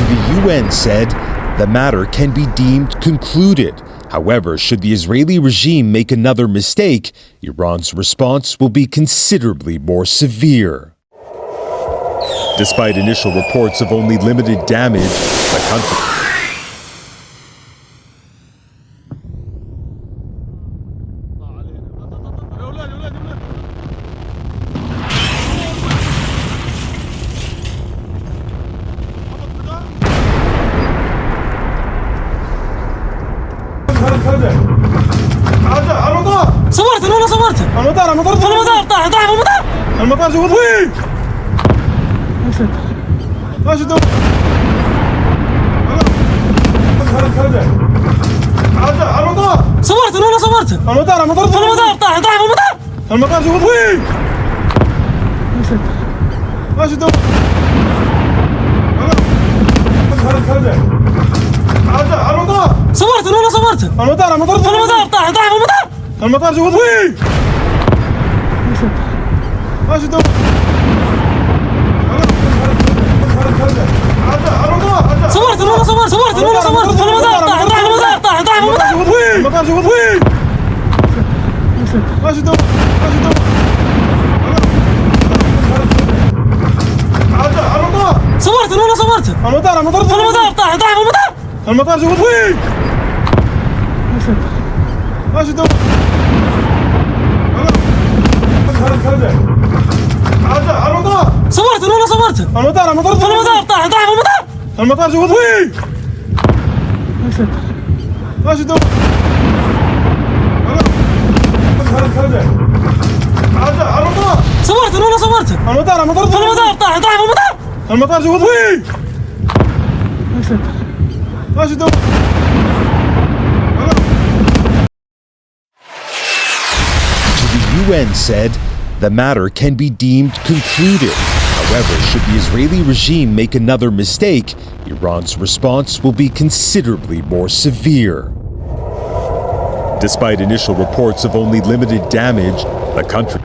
The UN said the matter can be deemed concluded. However, should the Israeli regime make another mistake, Iran's response will be considerably more severe. Despite initial reports of only limited damage, the country صورت انا صورت المطار طاح المطار جوا وين ماشي دو صورت انا صورت المطار طاح المطار جوا وين ماشي دو صورت انا صورت المطار طاح المطار جوا وين ماشي دو صورت المطار طاح المطار جوا وين ماشي دو صورت المطار طاح المطار جوا وين ماشي دو صورت المطار طاح المطار جوا وين ماشي دو صورت المطار طاح المطار جوا وين ماشي دو The UN said the matter can be deemed concluded. However, should the Israeli regime make another mistake, Iran's response will be considerably more severe. Despite initial reports of only limited damage, the country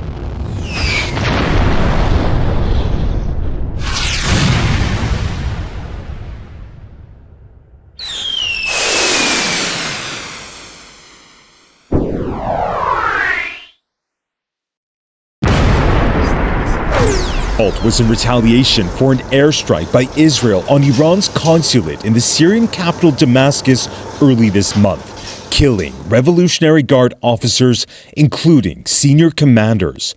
was in retaliation for an airstrike by Israel on Iran's consulate in the Syrian capital Damascus early this month, killing Revolutionary Guard officers, including senior commanders.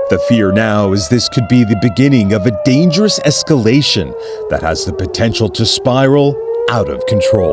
The fear now is this could be the beginning of a dangerous escalation that has the potential to spiral out of control.